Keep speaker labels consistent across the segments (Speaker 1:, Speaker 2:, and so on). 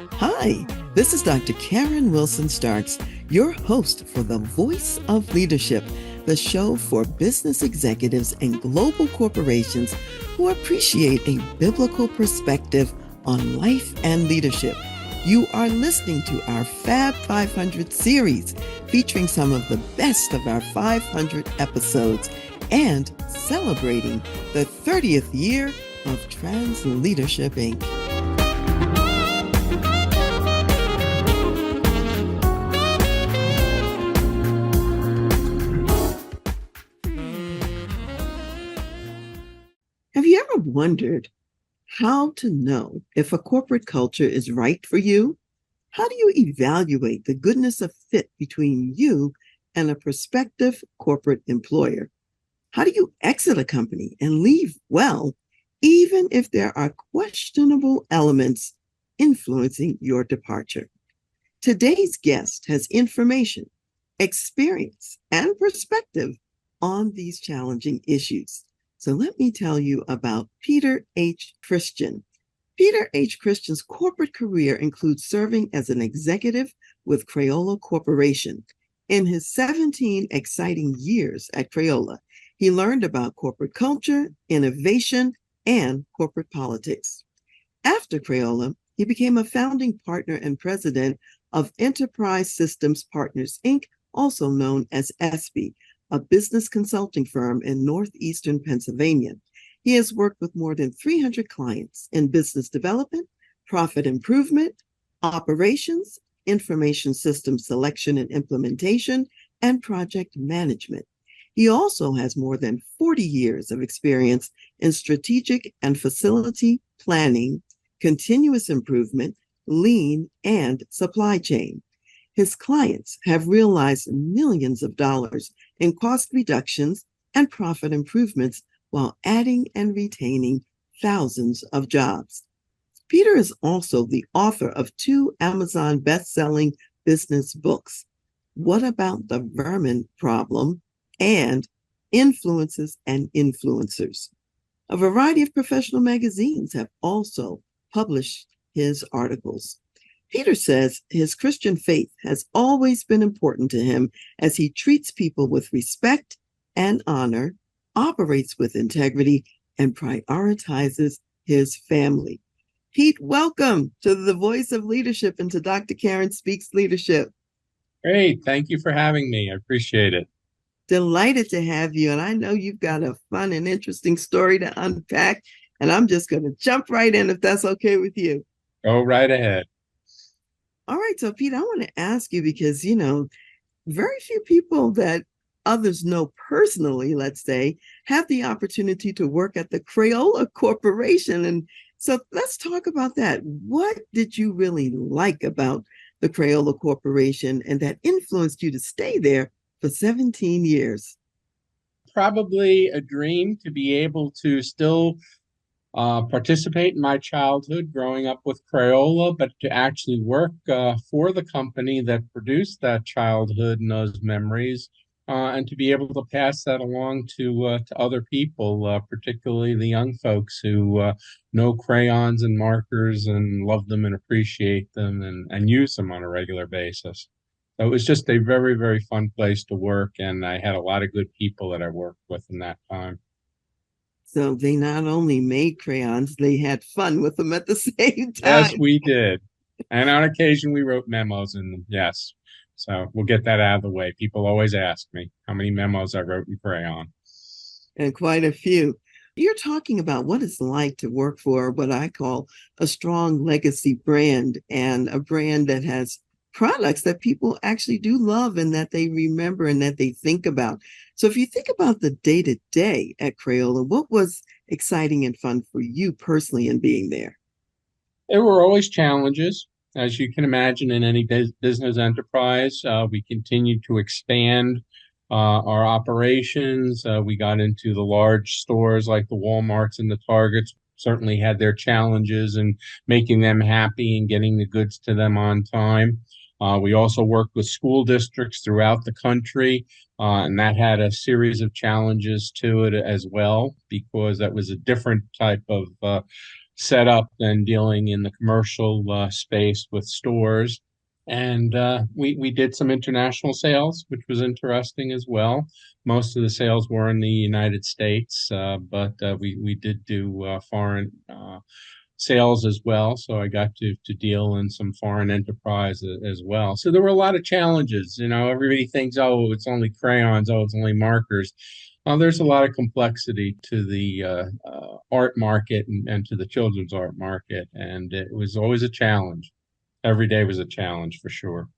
Speaker 1: Hi, this is Dr. Karen Wilson Starks, your host for The Voice of Leadership, the show for business executives and global corporations who appreciate a biblical perspective on life and leadership. You are listening to our Fab 500 series featuring some of the best of our 500 episodes and celebrating the 30th year of TRANSLEADERSHIP Inc. Have you ever wondered how to know if a corporate culture is right for you? How do you evaluate the goodness of fit between you and a prospective corporate employer? How do you exit a company and leave well, even if there are questionable elements influencing your departure? Today's guest has information, experience, and perspective on these challenging issues. So let me tell you about Peter H. Christian. Peter H. Christian's corporate career includes serving as an executive with Crayola Corporation. In his 17 exciting years at Crayola, he learned about corporate culture, innovation, and corporate politics. After Crayola, he became a founding partner and president of Enterprise Systems Partners, Inc., also known as espi, a business consulting firm in northeastern Pennsylvania. He has worked with more than 300 clients in business development, profit improvement, operations, information system selection and implementation, and project management. He also has more than 40 years of experience in strategic and facility planning, continuous improvement, lean, and supply chain. His clients have realized millions of dollars in cost reductions and profit improvements while adding and retaining thousands of jobs. Peter is also the author of 2 Amazon best-selling business books, What About the Vermin Problem and Influences and Influencers. A variety of professional magazines have also published his articles. Peter says his Christian faith has always been important to him as he treats people with respect and honor, operates with integrity, and prioritizes his family. Pete, welcome to the Voice of Leadership and to Dr. Karen Speaks Leadership.
Speaker 2: Great. Thank you for having me. I appreciate it.
Speaker 1: Delighted to have you. And I know you've got a fun and interesting story to unpack. And I'm just going to jump right in if that's okay with you.
Speaker 2: Go right ahead.
Speaker 1: All right. So, Pete, I want to ask you because, very few people that others know personally, let's say, have the opportunity to work at the Crayola Corporation. And so let's talk about that. What did you really like about the Crayola Corporation and that influenced you to stay there for 17 years?
Speaker 2: Probably a dream to be able to still participate in my childhood growing up with Crayola, but to actually work for the company that produced that childhood and those memories, and to be able to pass that along to other people, particularly the young folks who know crayons and markers and love them and appreciate them and use them on a regular basis. So it was just a very, very fun place to work, and I had a lot of good people that I worked with in that time.
Speaker 1: So they not only made crayons, they had fun with them at the same
Speaker 2: Yes,
Speaker 1: time.
Speaker 2: we did. And on occasion, we wrote memos in them. Yes. So we'll get that out of the way. People always ask me how many memos I wrote in crayon.
Speaker 1: And quite a few. You're talking about what it's like to work for what I call a strong legacy brand and a brand that has products that people actually do love and that they remember and that they think about. So if you think about the day to day at Crayola, what was exciting and fun for you personally in being there?
Speaker 2: There were always challenges, as you can imagine, in any business enterprise. We continued to expand our operations. We got into the large stores like the Walmarts and the Targets, certainly had their challenges in making them happy and getting the goods to them on time. We also worked with school districts throughout the country, and that had a series of challenges to it as well, because that was a different type of setup than dealing in the commercial space with stores. And we did some international sales, which was interesting as well. Most of the sales were in the United States, but we did do foreign sales as well. So I got to deal in some foreign enterprise as well. So there were a lot of challenges. You know, everybody thinks, oh, it's only crayons, oh, it's only markers. There's a lot of complexity to the art market and to the children's art market, and it was always a challenge. Every day was a challenge for sure.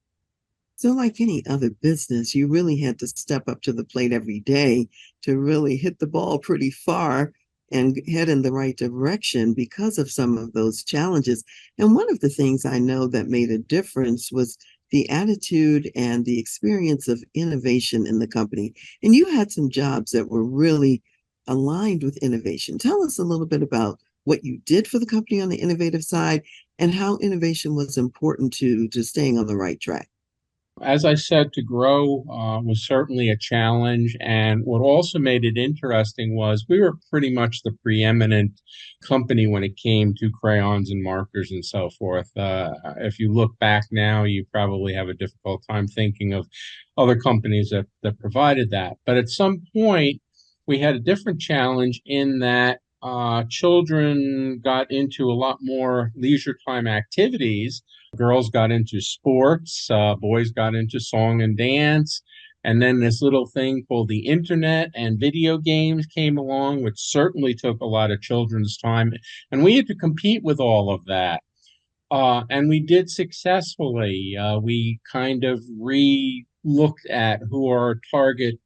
Speaker 1: So, like any other business, you really had to step up to the plate every day to really hit the ball pretty far and head in the right direction because of some of those challenges. And one of the things I know that made a difference was the attitude and the experience of innovation in the company. And you had some jobs that were really aligned with innovation. Tell us a little bit about what you did for the company on the innovative side and how innovation was important to staying on the right track.
Speaker 2: As I said, to grow was certainly a challenge. And what also made it interesting was we were pretty much the preeminent company when it came to crayons and markers and so forth. If you look back now, you probably have a difficult time thinking of other companies that provided that. But at some point, we had a different challenge in that children got into a lot more leisure time activities. Girls got into sports, boys got into song and dance. And then this little thing called the internet and video games came along, which certainly took a lot of children's time. And we had to compete with all of that. And we did successfully. We kind of re-looked at who our target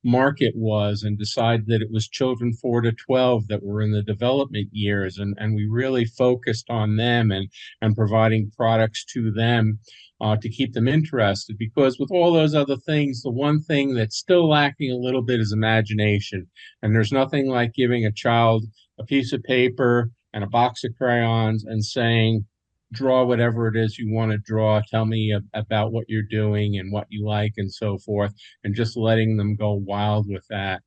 Speaker 2: market was and decided that it was children 4 to 12 that were in the development years. And we really focused on them and providing products to them to keep them interested. Because with all those other things, the one thing that's still lacking a little bit is imagination. And there's nothing like giving a child a piece of paper and a box of crayons and saying, draw whatever it is you want to draw. Tell me about what you're doing and what you like and so forth, and just letting them go wild with that.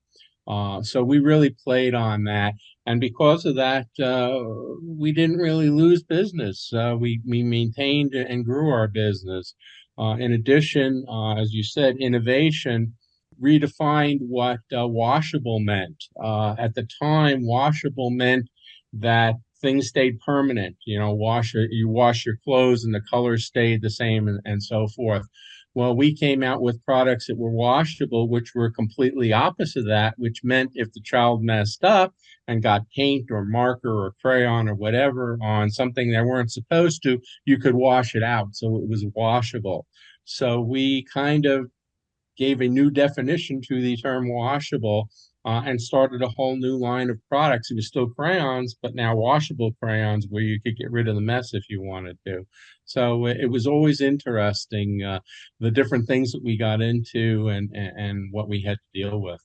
Speaker 2: So we really played on that. And because of that, we didn't really lose business. We maintained and grew our business. In addition, as you said, innovation redefined what washable meant. At the time, washable meant that things stayed permanent. You know, you wash your clothes and the colors stayed the same and so forth. Well, we came out with products that were washable, which were completely opposite of that, which meant if the child messed up and got paint or marker or crayon or whatever on something they weren't supposed to, you could wash it out. So it was washable. So we kind of gave a new definition to the term washable and started a whole new line of products. It was still crayons, but now washable crayons where you could get rid of the mess if you wanted to. So it was always interesting, the different things that we got into and what we had to deal with.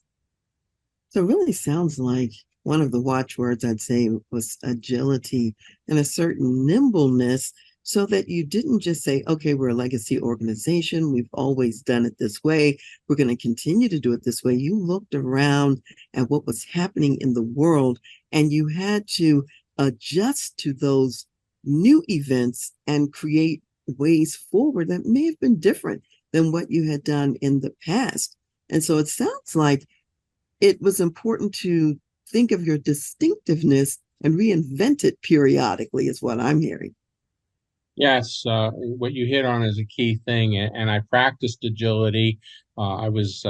Speaker 1: So it really sounds like one of the watchwords I'd say was agility and a certain nimbleness so that you didn't just say, okay, we're a legacy organization. We've always done it this way. We're going to continue to do it this way. You looked around at what was happening in the world and you had to adjust to those new events and create ways forward that may have been different than what you had done in the past. And so it sounds like it was important to think of your distinctiveness and reinvent it periodically, is what I'm hearing.
Speaker 2: Yes, what you hit on is a key thing, and I practiced agility. I was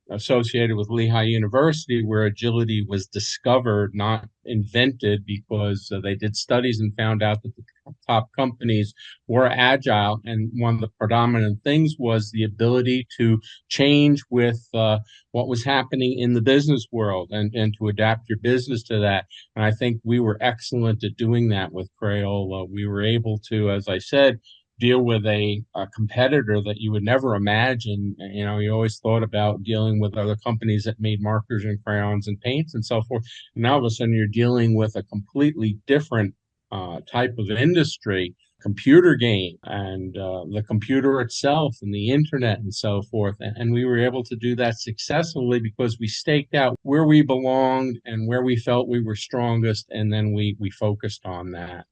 Speaker 2: associated with Lehigh University, where agility was discovered, not invented, because they did studies and found out that the top companies were agile. And one of the predominant things was the ability to change with what was happening in the business world and to adapt your business to that. And I think we were excellent at doing that with Crayola. We were able to, as I said, deal with a competitor that you would never imagine. You know, you always thought about dealing with other companies that made markers and crayons and paints and so forth. And now all of a sudden you're dealing with a completely different type of industry computer game and the computer itself and the internet and so forth. And we were able to do that successfully because we staked out where we belonged and where we felt we were strongest, and then we focused on that.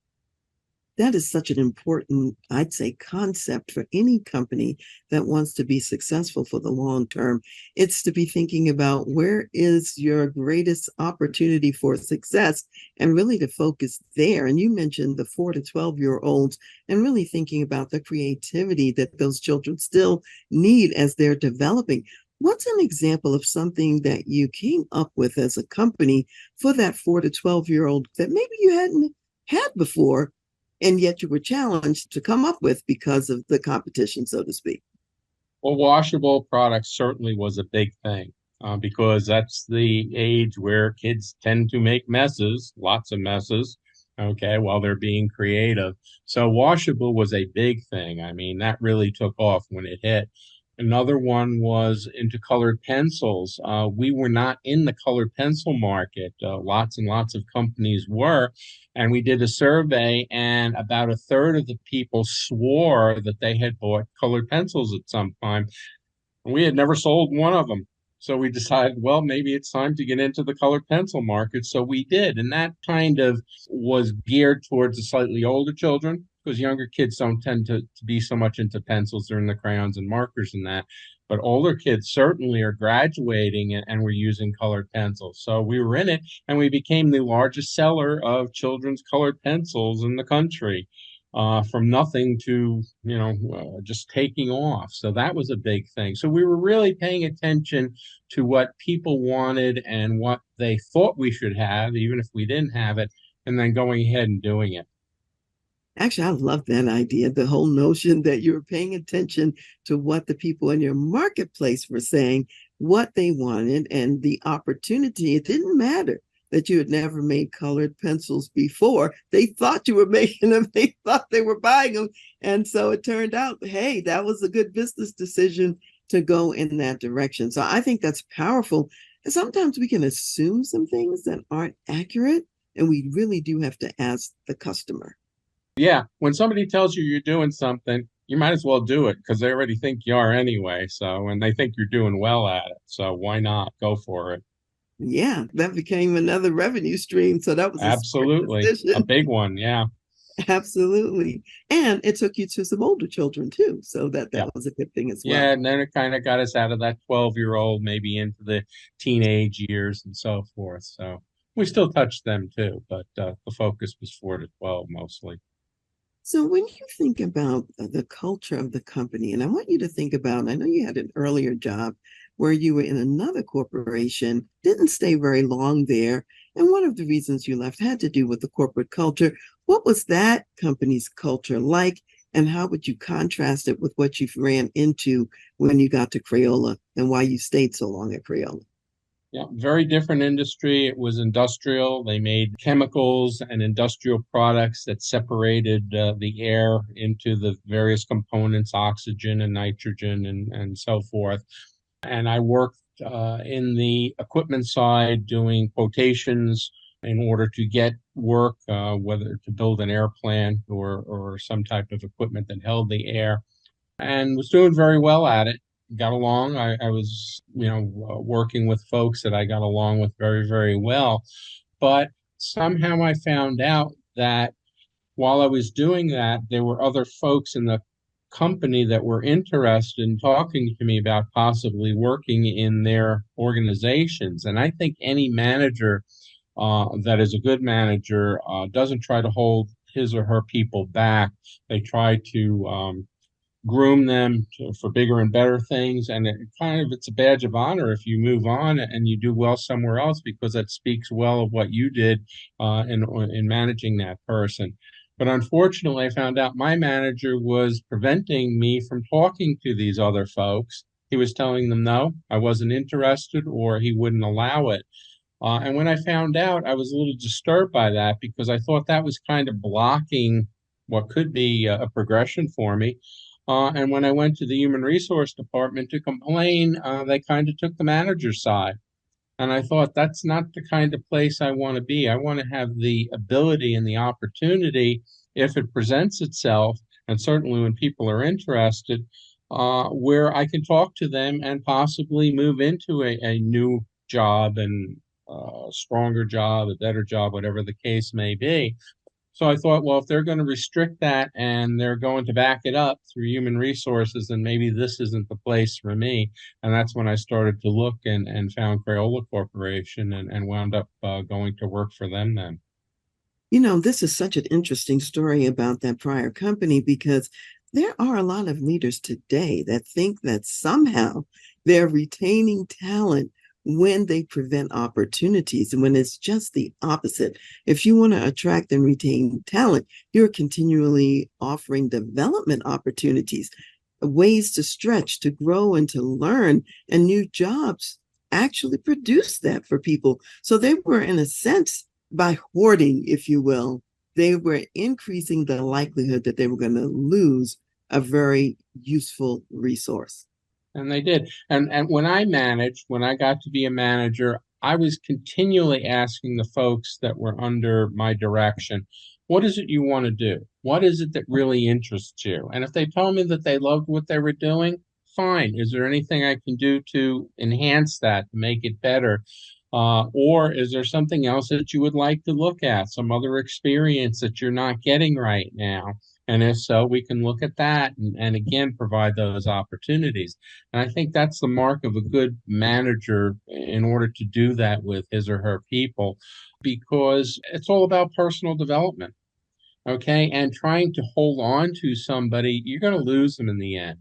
Speaker 1: That is such an important, I'd say, concept for any company that wants to be successful for the long term. It's to be thinking about where is your greatest opportunity for success and really to focus there. And you mentioned the 4 to 12-year-olds and really thinking about the creativity that those children still need as they're developing. What's an example of something that you came up with as a company for that 4 to 12-year-old that maybe you hadn't had before? And yet you were challenged to come up with because of the competition, so to speak.
Speaker 2: Well, washable products certainly was a big thing because that's the age where kids tend to make messes, lots of messes, okay, while they're being creative. So washable was a big thing. I mean, that really took off when it hit. Another one was into colored pencils. We were not in the colored pencil market. Lots and lots of companies were. And we did a survey, and about a third of the people swore that they had bought colored pencils at some time. And we had never sold one of them. So we decided, well, maybe it's time to get into the colored pencil market. So we did. And that kind of was geared towards the slightly older children because younger kids don't tend to be so much into pencils. They're in the crayons and markers and that. But older kids certainly are graduating and we're using colored pencils. So we were in it, and we became the largest seller of children's colored pencils in the country. From nothing to, just taking off. So that was a big thing. So we were really paying attention to what people wanted and what they thought we should have, even if we didn't have it, and then going ahead and doing it.
Speaker 1: Actually, I love that idea. The whole notion that you're paying attention to what the people in your marketplace were saying, what they wanted, and the opportunity. It didn't matter that you had never made colored pencils before. They thought you were making them, they thought they were buying them. And so it turned out, hey, that was a good business decision to go in that direction. So I think that's powerful. And sometimes we can assume some things that aren't accurate, and we really do have to ask the customer.
Speaker 2: Yeah, when somebody tells you you're doing something, you might as well do it because they already think you are anyway. So, and they think you're doing well at it. So why not go for it?
Speaker 1: Yeah, that became another revenue stream. So that was a smart
Speaker 2: Absolutely. A
Speaker 1: decision.
Speaker 2: big one. Yeah.
Speaker 1: Absolutely. And it took you to some older children too. So
Speaker 2: Yeah.
Speaker 1: that was a good thing as well.
Speaker 2: Yeah. And then it kind of got us out of that 12-year-old, maybe into the teenage years and so forth. So we still touched them too, but the focus was 4 to 12 mostly.
Speaker 1: So when you think about the culture of the company, and I want you to think about, I know you had an earlier job where you were in another corporation, didn't stay very long there. And one of the reasons you left had to do with the corporate culture. What was that company's culture like? And how would you contrast it with what you ran into when you got to Crayola and why you stayed so long at Crayola?
Speaker 2: Yeah, very different industry. It was industrial. They made chemicals and industrial products that separated the air into the various components, oxygen and nitrogen and so forth. And I worked in the equipment side doing quotations in order to get work, whether to build an airplane or some type of equipment that held the air, and was doing very well at it. Got along. I was, working with folks that I got along with very, very well. But somehow I found out that while I was doing that, there were other folks in the company that were interested in talking to me about possibly working in their organizations. And I think any manager that is a good manager doesn't try to hold his or her people back. They try to groom them for bigger and better things. And it's a badge of honor if you move on and you do well somewhere else because that speaks well of what you did in managing that person. But unfortunately, I found out my manager was preventing me from talking to these other folks. He was telling them no, I wasn't interested, or he wouldn't allow it. And when I found out, I was a little disturbed by that because I thought that was kind of blocking what could be a progression for me. And when I went to the human resource department to complain, they kind of took the manager's side. And I thought that's not the kind of place I want to be. I want to have the ability and the opportunity if it presents itself, and certainly when people are interested, where I can talk to them and possibly move into a new job and stronger job, a better job, whatever the case may be. So I thought, well, if they're going to restrict that and they're going to back it up through human resources, then maybe this isn't the place for me. And that's when I started to look and found Crayola Corporation and wound up going to work for them then.
Speaker 1: This is such an interesting story about that prior company because there are a lot of leaders today that think that somehow they're retaining talent when they prevent opportunities, and when it's just the opposite. If you want to attract and retain talent, you're continually offering development opportunities, ways to stretch, to grow, and to learn, and new jobs actually produce that for people. So they were, in a sense, by hoarding, if you will, they were increasing the likelihood that they were going to lose a very useful resource.
Speaker 2: And they did. And when I got to be a manager, I was continually asking the folks that were under my direction, what is it you want to do? What is it that really interests you? And if they told me that they loved what they were doing, fine. Is there anything I can do to enhance that, to make it better? Or is there something else that you would like to look at, some other experience that you're not getting right now? And if so, we can look at that and again provide those opportunities. And I think that's the mark of a good manager in order to do that with his or her people, because it's all about personal development. Okay. And trying to hold on to somebody, you're going to lose them in the end.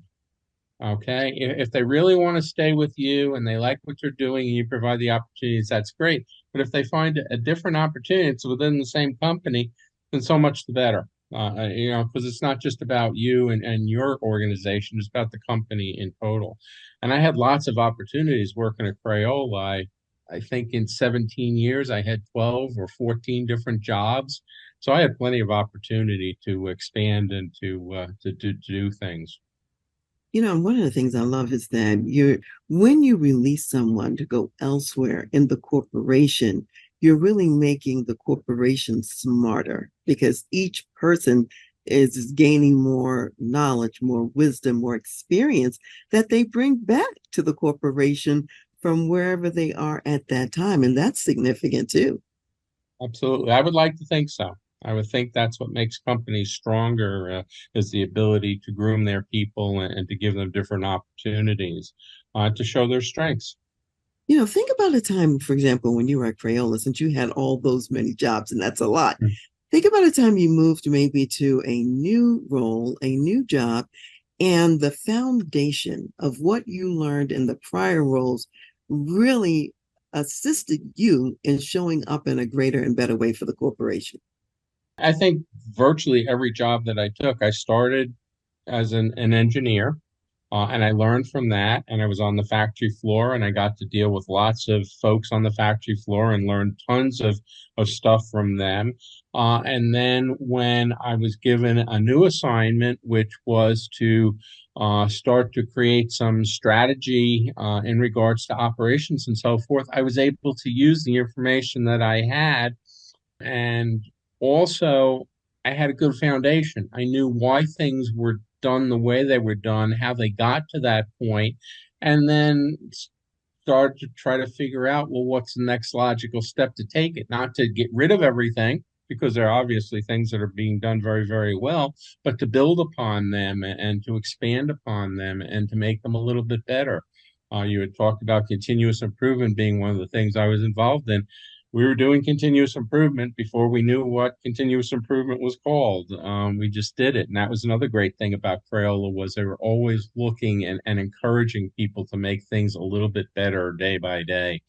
Speaker 2: Okay. If they really want to stay with you and they like what you're doing and you provide the opportunities, that's great. But if they find a different opportunity, it's within the same company, then so much the better. Because it's not just about you and your organization, it's about the company in total. And I had lots of opportunities working at Crayola. I think in 17 years, I had 12 or 14 different jobs. So I had plenty of opportunity to expand and to do things.
Speaker 1: One of the things I love is that when you release someone to go elsewhere in the corporation, you're really making the corporation smarter because each person is gaining more knowledge, more wisdom, more experience that they bring back to the corporation from wherever they are at that time. And that's significant too.
Speaker 2: Absolutely. I would like to think so. I would think that's what makes companies stronger, is the ability to groom their people and to give them different opportunities to show their strengths.
Speaker 1: Think about a time, for example, when you were at Crayola, since you had all those many jobs, and that's a lot. Think about a time you moved maybe to a new role, a new job, and the foundation of what you learned in the prior roles really assisted you in showing up in a greater and better way for the corporation.
Speaker 2: I think virtually every job that I took, I started as an engineer, and I learned from that. And I was on the factory floor, and I got to deal with lots of folks on the factory floor and learned tons of stuff from them. And then when I was given a new assignment, which was to start to create some strategy in regards to operations and so forth, I was able to use the information that I had. And also, I had a good foundation. I knew why things were done the way they were done, how they got to that point, and then started to try to figure out, well, what's the next logical step to take it? Not to get rid of everything, because there are obviously things that are being done very, very well, but to build upon them and to expand upon them and to make them a little bit better. You had talked about continuous improvement being one of the things I was involved in. We were doing continuous improvement before we knew what continuous improvement was called. We just did it. And that was another great thing about Crayola was they were always looking and encouraging people to make things a little bit better day by day.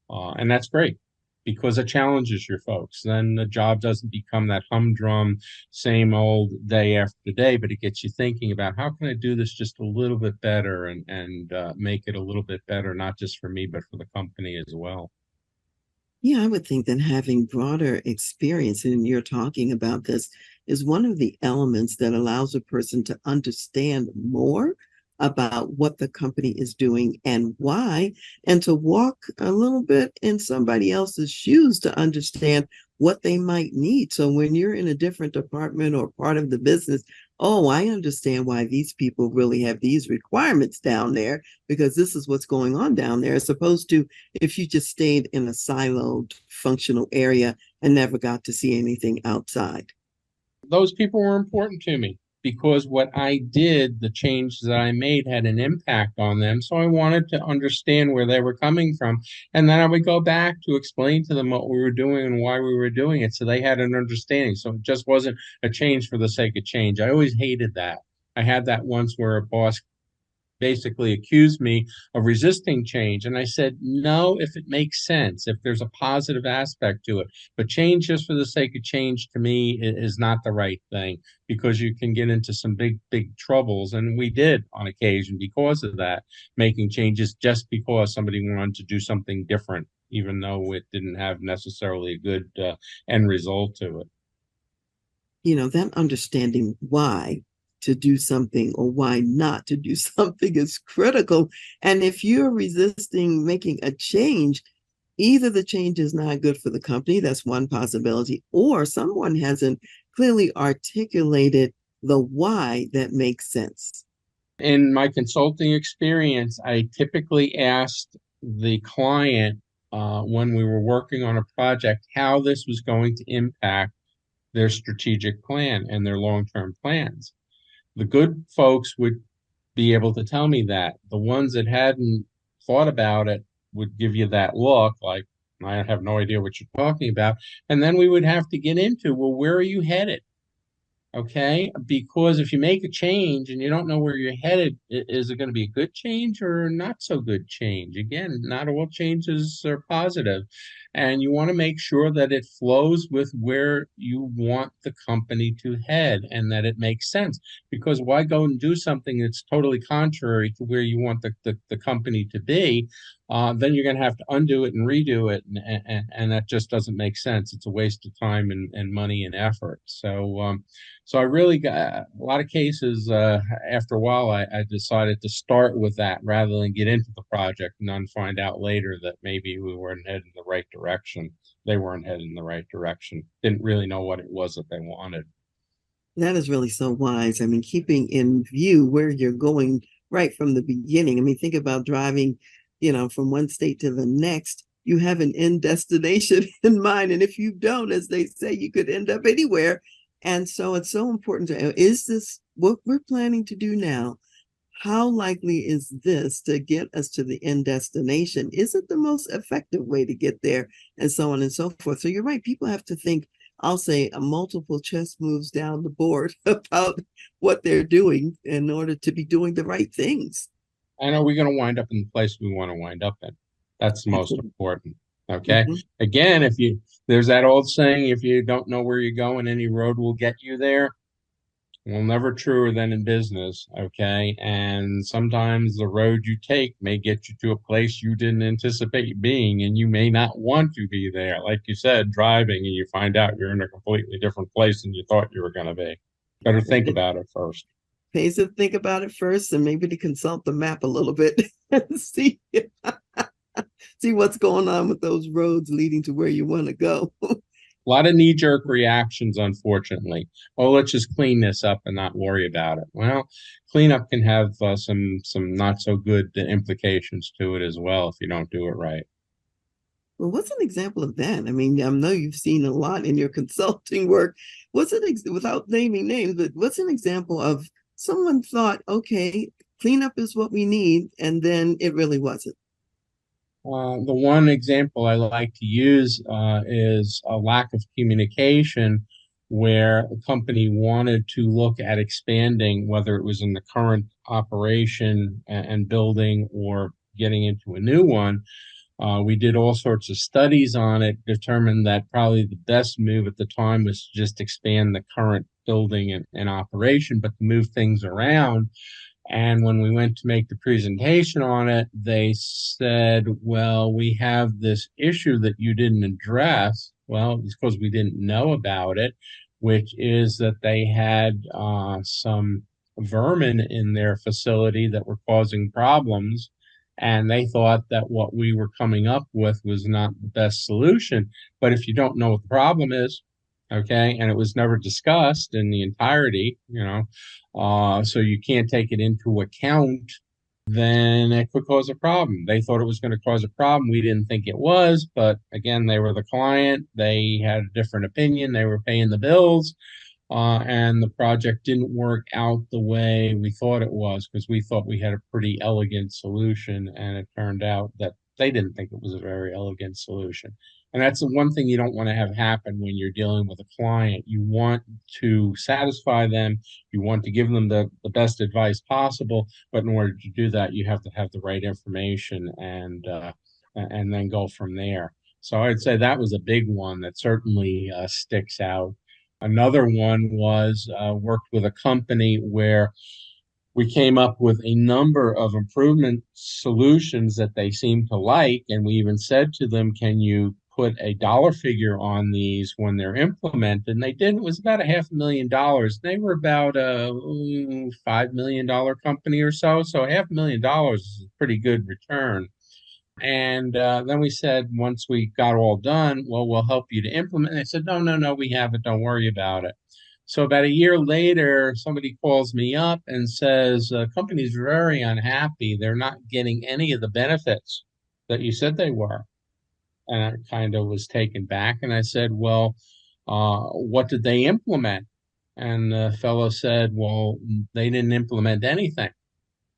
Speaker 2: And that's great because it challenges your folks. Then the job doesn't become that humdrum, same old day after day, but it gets you thinking about how can I do this just a little bit better and make it a little bit better, not just for me, but for the company as well.
Speaker 1: Yeah, I would think that having broader experience, and you're talking about this, is one of the elements that allows a person to understand more about what the company is doing and why, and to walk a little bit in somebody else's shoes to understand what they might need. So when you're in a different department or part of the business, oh, I understand why these people really have these requirements down there because this is what's going on down there, as opposed to if you just stayed in a siloed functional area and never got to see anything outside.
Speaker 2: Those people were important to me because what I did, the change that I made had an impact on them. So I wanted to understand where they were coming from. And then I would go back to explain to them what we were doing and why we were doing it. So they had an understanding. So it just wasn't a change for the sake of change. I always hated that. I had that once where a boss basically accused me of resisting change. And I said, no, if it makes sense, if there's a positive aspect to it. But change just for the sake of change to me is not the right thing because you can get into some big, big troubles. And we did on occasion because of that, making changes just because somebody wanted to do something different, even though it didn't have necessarily a good end result to it.
Speaker 1: That understanding why to do something or why not to do something is critical. And if you're resisting making a change, either the change is not good for the company, that's one possibility, or someone hasn't clearly articulated the why that makes sense.
Speaker 2: In my consulting experience, I typically asked the client when we were working on a project how this was going to impact their strategic plan and their long-term plans. The good folks would be able to tell me that. The ones that hadn't thought about it would give you that look like, I have no idea what you're talking about. And then we would have to get into, well, where are you headed? Okay, because if you make a change and you don't know where you're headed, is it going to be a good change or not so good change? Again, not all changes are positive, and you want to make sure that it flows with where you want the company to head and that it makes sense. Because why go and do something that's totally contrary to where you want the company to be? Then you're going to have to undo it and redo it, and that just doesn't make sense. It's a waste of time and money and effort. So I really got a lot of cases. After a while, I decided to start with that rather than get into the project and then find out later that maybe we weren't heading the right direction. They weren't heading in the right direction. Didn't really know what it was that they wanted.
Speaker 1: That is really so wise. I mean, keeping in view where you're going right from the beginning. I mean, think about driving, from one state to the next. You have an end destination in mind. And if you don't, as they say, you could end up anywhere. And so it's so important to, is this what we're planning to do now? How likely is this to get us to the end destination? Is it the most effective way to get there? And so on and so forth. So you're right. People have to think, I'll say, a multiple chess moves down the board about what they're doing in order to be doing the right things.
Speaker 2: And are we going to wind up in the place we want to wind up in? That's the most
Speaker 1: Absolutely.
Speaker 2: important. Okay.
Speaker 1: Mhm.
Speaker 2: Again, there's that old saying, if you don't know where you're going, any road will get you there. Well, never truer than in business, okay? And sometimes the road you take may get you to a place you didn't anticipate being, and you may not want to be there. Like you said, driving and you find out you're in a completely different place than you thought you were going to be. Better think
Speaker 1: It
Speaker 2: about it first.
Speaker 1: pays to think about it first and maybe to consult the map a little bit and see what's going on with those roads leading to where you want to go.
Speaker 2: A lot of knee-jerk reactions, unfortunately. Oh, let's just clean this up and not worry about it. Well, cleanup can have some not so good implications to it as well if you don't do it right.
Speaker 1: Well, what's an example of that? I mean, I know you've seen a lot in your consulting work. Without naming names, but what's an example of someone thought, okay, cleanup is what we need, and then it really wasn't?
Speaker 2: The one example I like to use is a lack of communication where a company wanted to look at expanding, whether it was in the current operation and building or getting into a new one. We did all sorts of studies on it, determined that probably the best move at the time was to just expand the current building and operation, but to move things around. And when we went to make the presentation on it, they said, well, we have this issue that you didn't address. Well, it's because we didn't know about it, which is that they had some vermin in their facility that were causing problems. And they thought that what we were coming up with was not the best solution. But if you don't know what the problem is, okay, and it was never discussed in the entirety, so you can't take it into account, then it could cause a problem. They thought it was going to cause a problem. We didn't think it was, but again, they were the client. They had a different opinion. They were paying the bills, and the project didn't work out the way we thought it was because we thought we had a pretty elegant solution, and it turned out that they didn't think it was a very elegant solution. And that's the one thing you don't want to have happen when you're dealing with a client. You want to satisfy them, you want to give them the best advice possible, but in order to do that, you have to have the right information and then go from there. So I'd say that was a big one that certainly sticks out. Another one was worked with a company where we came up with a number of improvement solutions that they seemed to like. And we even said to them, can you put a dollar figure on these when they're implemented? And they did. It was about $500,000. They were about a $5 million company or so. So $500,000 is a pretty good return. And then we said, once we got all done, well, we'll help you to implement. And they said, no, no, no, we have it. Don't worry about it. So about a year later, somebody calls me up and says, company's very unhappy. They're not getting any of the benefits that you said they were. And I kind of was taken back. And I said, well, what did they implement? And the fellow said, well, they didn't implement anything.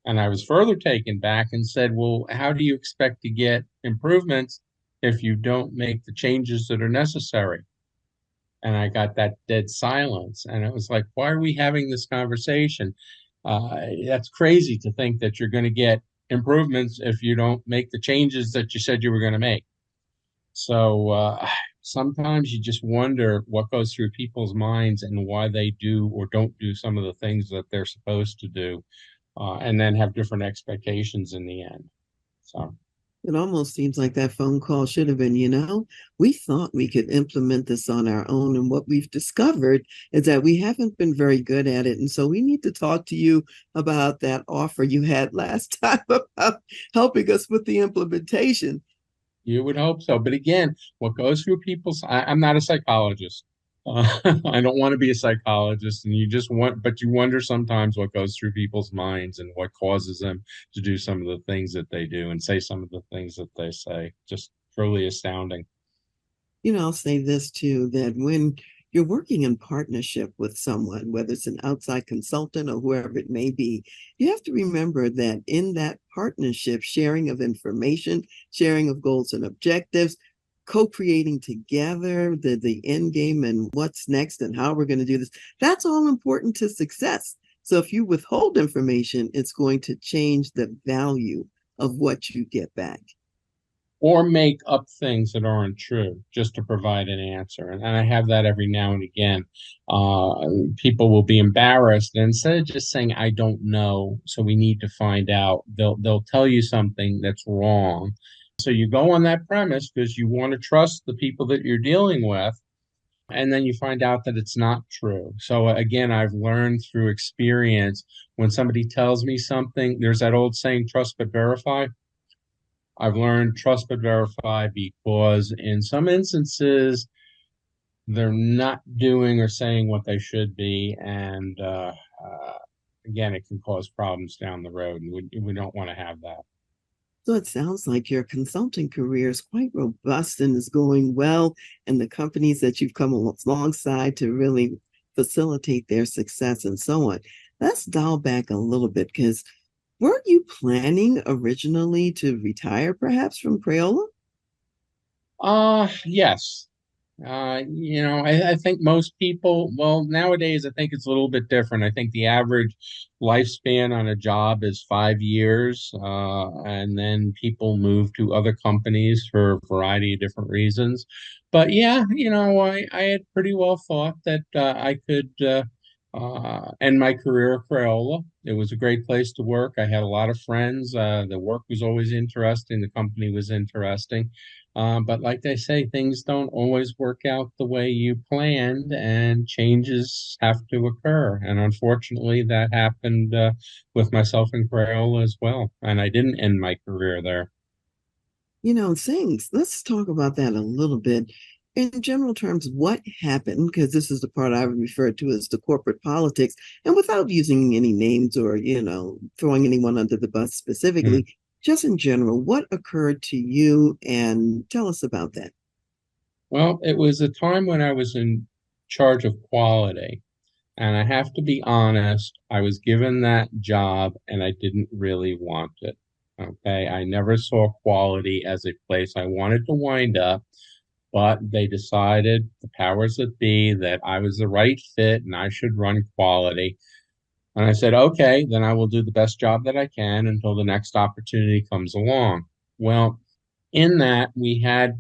Speaker 2: And I was further taken back and said, well, how do you expect to get improvements if you don't make the changes that are necessary? And I got that dead silence. And it was like, why are we having this conversation? That's crazy to think that you're going to get improvements if you don't make the changes that you said you were going to make. So sometimes you just wonder what goes through people's minds and why they do or don't do some of the things that they're supposed to do, and then have different expectations in the end. So.
Speaker 1: It almost seems like that phone call should have been, we thought we could implement this on our own. And what we've discovered is that we haven't been very good at it. And so we need to talk to you about that offer you had last time about helping us with the implementation.
Speaker 2: You would hope so. But again, what goes through I'm not a psychologist. I don't want to be a psychologist. And but you wonder sometimes what goes through people's minds and what causes them to do some of the things that they do and say some of the things that they say. Just truly astounding.
Speaker 1: I'll say this too, that when you're working in partnership with someone, whether it's an outside consultant or whoever it may be, you have to remember that in that partnership, sharing of information, sharing of goals and objectives, co-creating together the end game and what's next and how we're going to do this, that's all important to success. So if you withhold information, it's going to change the value of what you get back.
Speaker 2: Or make up things that aren't true just to provide an answer. And I have that every now and again. People will be embarrassed, and instead of just saying, I don't know, so we need to find out, they'll tell you something that's wrong. So you go on that premise because you want to trust the people that you're dealing with, and then you find out that it's not true. So again, I've learned through experience, when somebody tells me something, there's that old saying, trust but verify. I've learned trust but verify, because in some instances they're not doing or saying what they should be, and again, it can cause problems down the road, and we don't want to have that.
Speaker 1: So it sounds like your consulting career is quite robust and is going well, and the companies that you've come alongside to really facilitate their success and so on. Let's dial back a little bit, because weren't you planning originally to retire perhaps from Crayola?
Speaker 2: Yes. I think most people, well, nowadays, I think it's a little bit different. I think the average lifespan on a job is 5 years, and then people move to other companies for a variety of different reasons. But yeah, I had pretty well thought that I could end my career at Crayola. It was a great place to work. I had a lot of friends. The work was always interesting. The company was interesting. But like they say, things don't always work out the way you planned, and changes have to occur. And unfortunately, that happened with myself and Crayola as well. And I didn't end my career there.
Speaker 1: Things, let's talk about that a little bit. In general terms, what happened? Because this is the part I would refer to as the corporate politics, and without using any names or, throwing anyone under the bus
Speaker 2: Hmm.
Speaker 1: specifically, just in general, what occurred to you and tell us about that.
Speaker 2: Well, it was a time when I was in charge of quality. And I have to be honest, I was given that job and I didn't really want it. Okay. I never saw quality as a place I wanted to wind up, but they decided, the powers that be, that I was the right fit and I should run quality. And I said, okay, then I will do the best job that I can until the next opportunity comes along. Well, in that, we had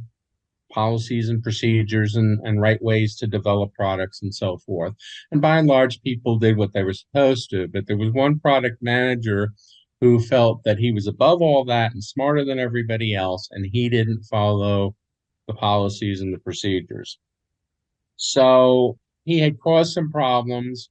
Speaker 2: policies and procedures and right ways to develop products and so forth. And by and large, people did what they were supposed to. But there was one product manager who felt that he was above all that and smarter than everybody else, and he didn't follow the policies and the procedures. So he had caused some problems,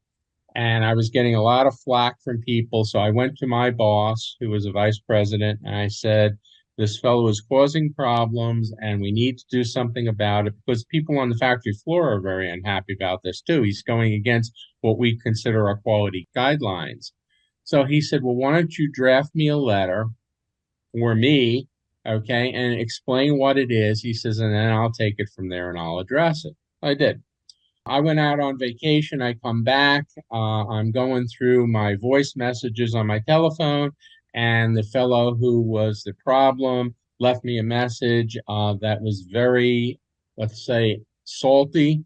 Speaker 2: and I was getting a lot of flack from people. So I went to my boss, who was a vice president, and I said, this fellow is causing problems and we need to do something about it because people on the factory floor are very unhappy about this too. He's going against what we consider our quality guidelines. So he said, well, why don't you draft me a letter for me, okay, and explain what it is. He says, and then I'll take it from there and I'll address it. I did. I went out on vacation. I come back. I'm going through my voice messages on my telephone, and the fellow who was the problem left me a message that was very, let's say, salty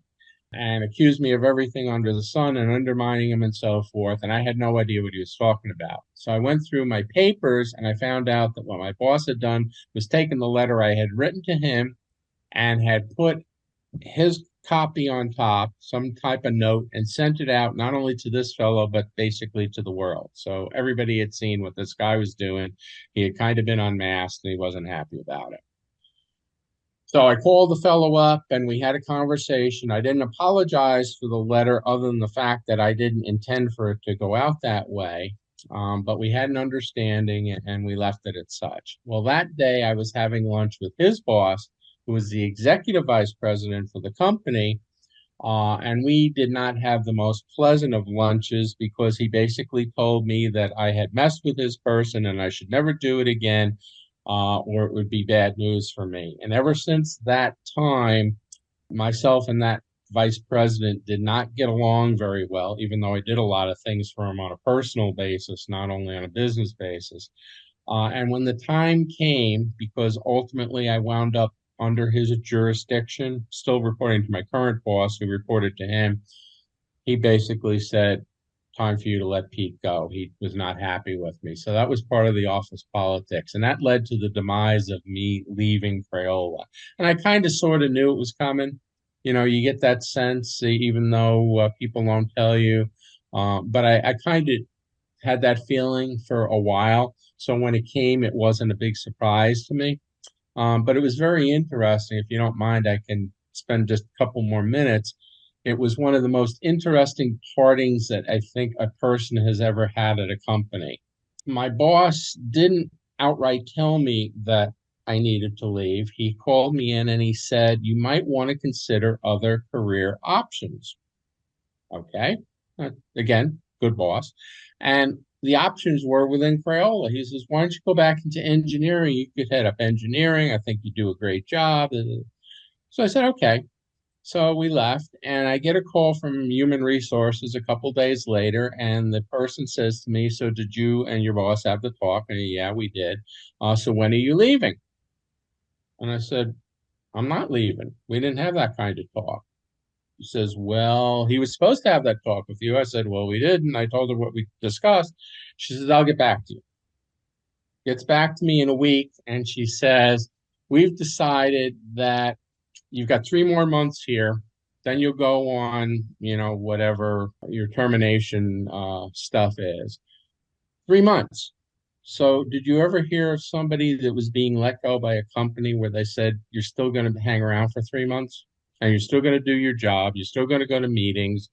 Speaker 2: and accused me of everything under the sun and undermining him and so forth. And I had no idea what he was talking about. So I went through my papers and I found out that what my boss had done was taken the letter I had written to him and had put his copy on top, some type of note, and sent it out not only to this fellow, but basically to the world. So everybody had seen what this guy was doing. He had kind of been unmasked and he wasn't happy about it. So I called the fellow up and we had a conversation. I didn't apologize for the letter other than the fact that I didn't intend for it to go out that way. But we had an understanding and we left it at such. Well, that day I was having lunch with his boss, who was the executive vice president for the company. And we did not have the most pleasant of lunches because he basically told me that I had messed with his person and I should never do it again, or it would be bad news for me. And ever since that time, myself and that vice president did not get along very well, even though I did a lot of things for him on a personal basis, not only on a business basis. And when the time came, because ultimately I wound up under his jurisdiction, still reporting to my current boss, who reported to him, he basically said, time for you to let Pete go. He was not happy with me. So that was part of the office politics. And that led to the demise of me leaving Crayola. And I kind of sort of knew it was coming. You get that sense, even though people don't tell you. But I kind of had that feeling for a while. So when it came, it wasn't a big surprise to me. But it was very interesting. If you don't mind, I can spend just a couple more minutes. It was one of the most interesting partings that I think a person has ever had at a company. My boss didn't outright tell me that I needed to leave. He called me in and he said, you might want to consider other career options. Okay. Again, good boss. And the options were within Crayola. He says, why don't you go back into engineering? You could head up engineering. I think you do a great job. So I said, okay. So we left, and I get a call from human resources a couple days later, and the person says to me, so did you and your boss have the talk? And yeah, we did. So when are you leaving? And I said, I'm not leaving. We didn't have that kind of talk. He says, well, he was supposed to have that talk with you. I said, well, we didn't. I told her what we discussed. She says, I'll get back to you. Gets back to me in a week, and she says, we've decided that you've got 3 more months here. Then you'll go on, whatever your termination stuff is. 3 months. So, did you ever hear of somebody that was being let go by a company where they said, you're still going to hang around for 3 months and you're still going to do your job, you're still going to go to meetings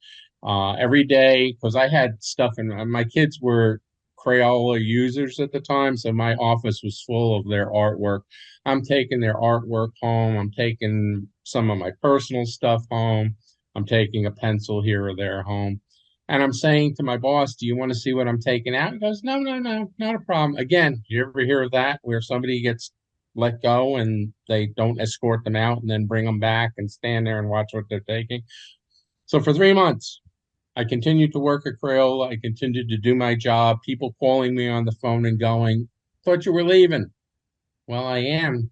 Speaker 2: every day? Because I had stuff, and my kids were Crayola users at the time, so my office was full of their artwork. I'm taking their artwork home, I'm taking some of my personal stuff home, I'm taking a pencil here or there home. And I'm saying to my boss, do you want to see what I'm taking out? He goes, no, no, no, not a problem. Again, you ever hear of that where somebody gets let go and they don't escort them out and then bring them back and stand there and watch what they're taking? So for 3 months, I continued to work at Crayola. I continued to do my job. People calling me on the phone and going, thought you were leaving. Well, I am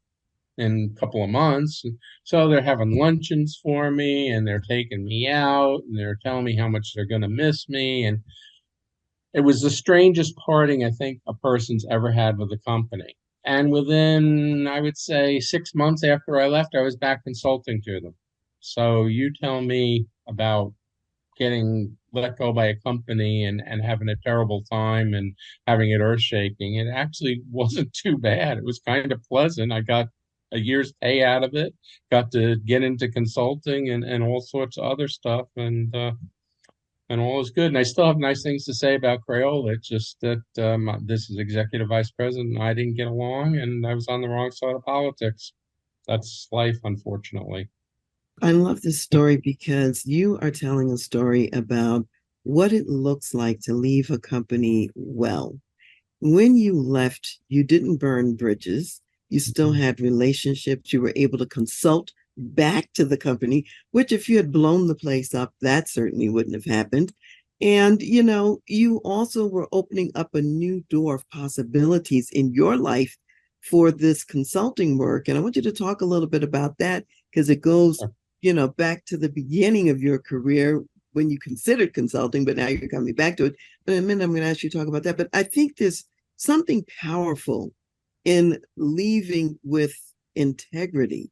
Speaker 2: in a couple of months. So they're having luncheons for me and they're taking me out and they're telling me how much they're going to miss me. And it was the strangest parting I think a person's ever had with a company. And within, I would say, 6 months after I left, I was back consulting to them. So you tell me about getting let go by a company and having a terrible time and having it earth shaking. It actually wasn't too bad. It was kind of pleasant. I got a year's pay out of it, got to get into consulting and all sorts of other stuff. And all is good. And I still have nice things to say about Crayola. It's just that this is executive vice president, and I didn't get along, and I was on the wrong side of politics. That's life, unfortunately.
Speaker 1: I love this story because you are telling a story about what it looks like to leave a company well. When you left, you didn't burn bridges. You still
Speaker 2: Mhm.
Speaker 1: had relationships. You were able to consult back to the company, which, if you had blown the place up, that certainly wouldn't have happened. And, you also were opening up a new door of possibilities in your life for this consulting work. And I want you to talk a little bit about that because it goes, back to the beginning of your career when you considered consulting, but now you're coming back to it. But in a minute, I'm going to ask you to talk about that. But I think there's something powerful in leaving with integrity.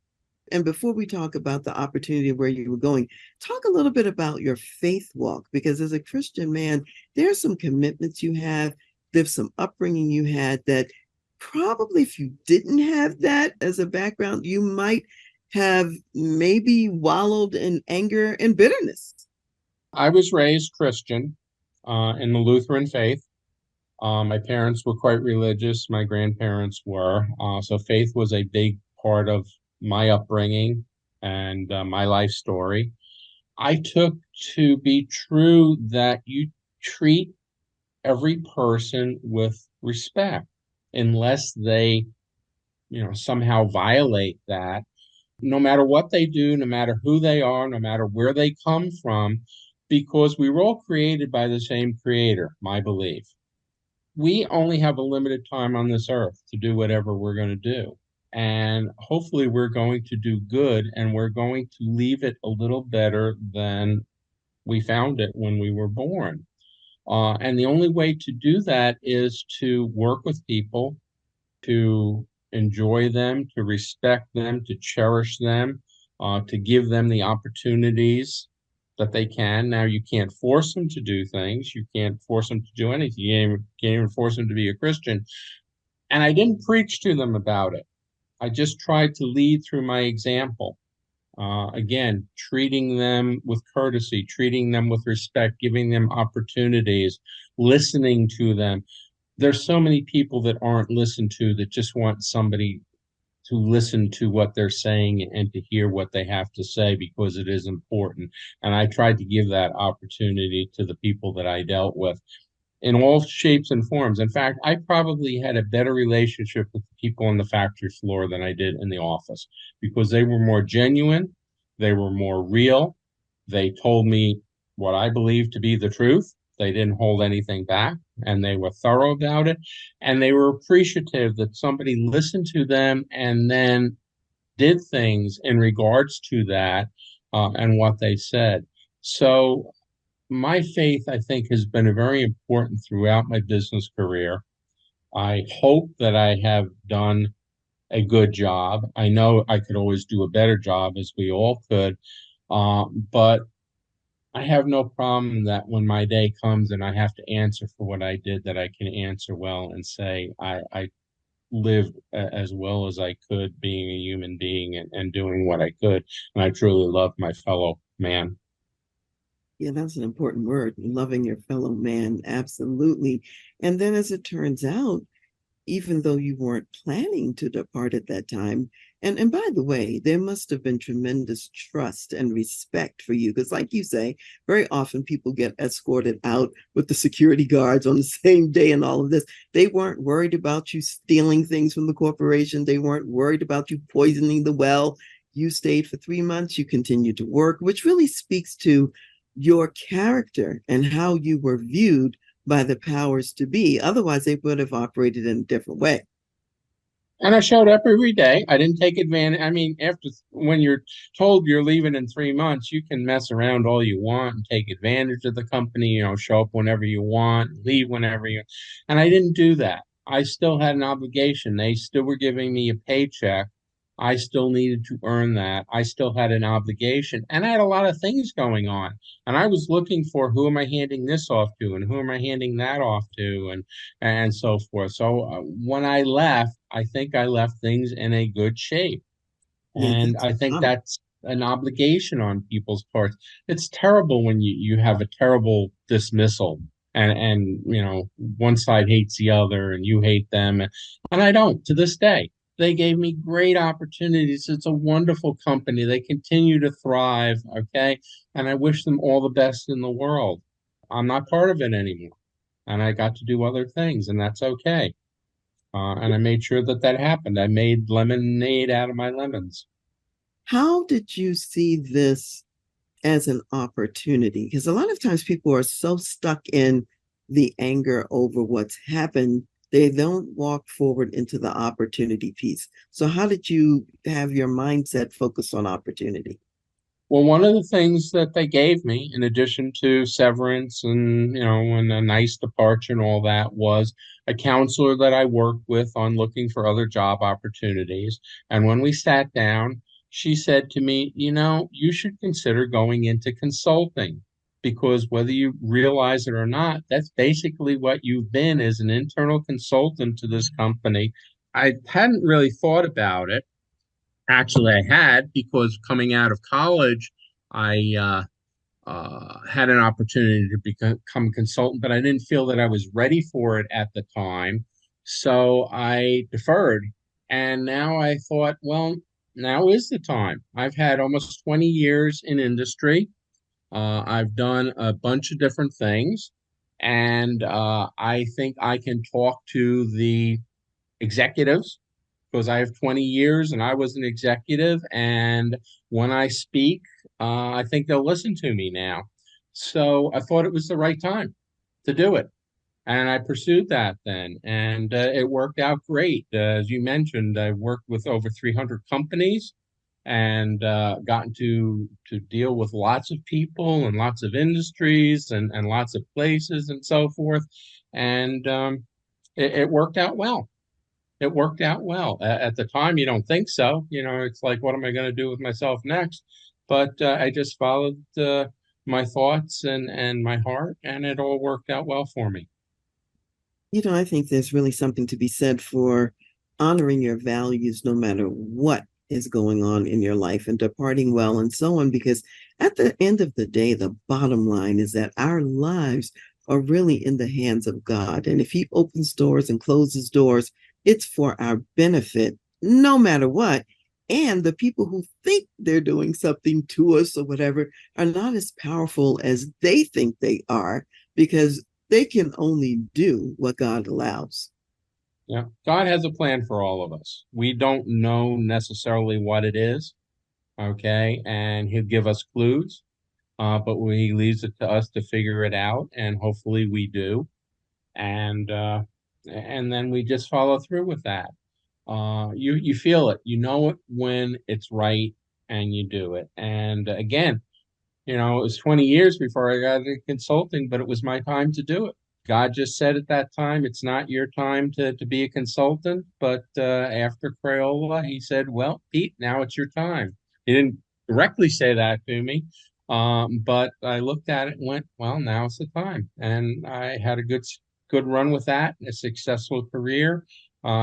Speaker 1: And before we talk about the opportunity where you were going, talk a little bit about your faith walk, because as a Christian man, there's some commitments you have, there's some upbringing you had that probably if you didn't have that as a background, you might have maybe wallowed in anger and bitterness.
Speaker 2: I was raised Christian in the Lutheran faith. My parents were quite religious. My grandparents were. So faith was a big part of my upbringing and my life story. I took to be true that you treat every person with respect unless they, somehow violate that. No matter what they do, no matter who they are, no matter where they come from, because we were all created by the same creator, my belief. We only have a limited time on this earth to do whatever we're going to do. And hopefully, we're going to do good and we're going to leave it a little better than we found it when we were born. And the only way to do that is to work with people, to enjoy them, to respect them, to cherish them, to give them the opportunities that they can. Now, you can't force them to do things. You can't force them to do anything. You can't even force them to be a Christian. And I didn't preach to them about it. I just tried to lead through my example. Again, treating them with courtesy, treating them with respect, giving them opportunities, listening to them. There's so many people that aren't listened to that just want somebody to listen to what they're saying and to hear what they have to say because it is important. And I tried to give that opportunity to the people that I dealt with in all shapes and forms. In fact, I probably had a better relationship with the people on the factory floor than I did in the office because they were more genuine, they were more real, they told me what I believed to be the truth. They didn't hold anything back and they were thorough about it. And they were appreciative that somebody listened to them and then did things in regards to that and what they said. So my faith, I think, has been very important throughout my business career. I hope that I have done a good job. I know I could always do a better job, as we all could. But I have no problem that when my day comes and I have to answer for what I did, that I can answer well and say I lived as well as I could, being a human being and doing what I could. And I truly love my fellow man.
Speaker 1: Yeah, that's an important word, loving your fellow man. Absolutely. And then, as it turns out, even though you weren't planning to depart at that time. And by the way, there must have been tremendous trust and respect for you. Because, like you say, very often people get escorted out with the security guards on the same day and all of this. They weren't worried about you stealing things from the corporation, they weren't worried about you poisoning the well. You stayed for 3 months, you continued to work, which really speaks to your character and how you were viewed by the powers to be. Otherwise, they would have operated in a different way.
Speaker 2: And I showed up every day. I didn't take advantage. I mean, after when you're told you're leaving in 3 months, you can mess around all you want and take advantage of the company, show up whenever you want, leave whenever you. And I didn't do that. I still had an obligation. They still were giving me a paycheck. I still needed to earn that. I still had an obligation. And I had a lot of things going on. And I was looking for who am I handing this off to and who am I handing that off to and so forth. So when I left, I think I left things in a good shape.
Speaker 1: Yeah,
Speaker 2: And
Speaker 1: that's
Speaker 2: I think
Speaker 1: phenomenal.
Speaker 2: that's an obligation on people's parts. It's terrible when you have a terrible dismissal and one side hates the other and you hate them. And I don't to this day. They gave me great opportunities. It's a wonderful company. They continue to thrive. Okay. And I wish them all the best in the world. I'm not part of it anymore. And I got to do other things, and that's okay. And I made sure that that happened. I made lemonade out of my lemons.
Speaker 1: How did you see this as an opportunity? Because a lot of times people are so stuck in the anger over what's happened, they don't walk forward into the opportunity piece. So, how did you have your mindset focus on opportunity?
Speaker 2: Well, one of the things that they gave me, in addition to severance and a nice departure and all that, was a counselor that I worked with on looking for other job opportunities. And when we sat down, she said to me, you should consider going into consulting because whether you realize it or not, that's basically what you've been as an internal consultant to this company. I hadn't really thought about it. Actually, I had because coming out of college, I had an opportunity to become a consultant, but I didn't feel that I was ready for it at the time. So I deferred. And now I thought, well, now is the time. I've had almost 20 years in industry. I've done a bunch of different things. And I think I can talk to the executives because I have 20 years and I was an executive. And when I speak, I think they'll listen to me now. So I thought it was the right time to do it. And I pursued that then. And it worked out great. As you mentioned, I worked with over 300 companies and gotten to deal with lots of people and lots of industries and lots of places and so forth. And it worked out well. It worked out well. At the time, you don't think so. It's like, what am I going to do with myself next? But I just followed my thoughts and my heart, and it all worked out well for me.
Speaker 1: I think there's really something to be said for honoring your values no matter what is going on in your life and departing well and so on. Because at the end of the day, the bottom line is that our lives are really in the hands of God. And if He opens doors and closes doors, it's for our benefit, no matter what. And the people who think they're doing something to us or whatever are not as powerful as they think they are because they can only do what God allows.
Speaker 2: Yeah, God has a plan for all of us. We don't know necessarily what it is, okay? And He'll give us clues, but He leaves it to us to figure it out, and hopefully we do. And then we just follow through with that. You feel it, you know it when it's right, and you do it. And again, it was 20 years before I got into consulting, but it was my time to do it. God just said at that time, it's not your time to be a consultant. But after Crayola, he said, well, Pete, now it's your time. He didn't directly say that to me, But I looked at it and went, well, now's the time. And I had a good run with that, a successful career.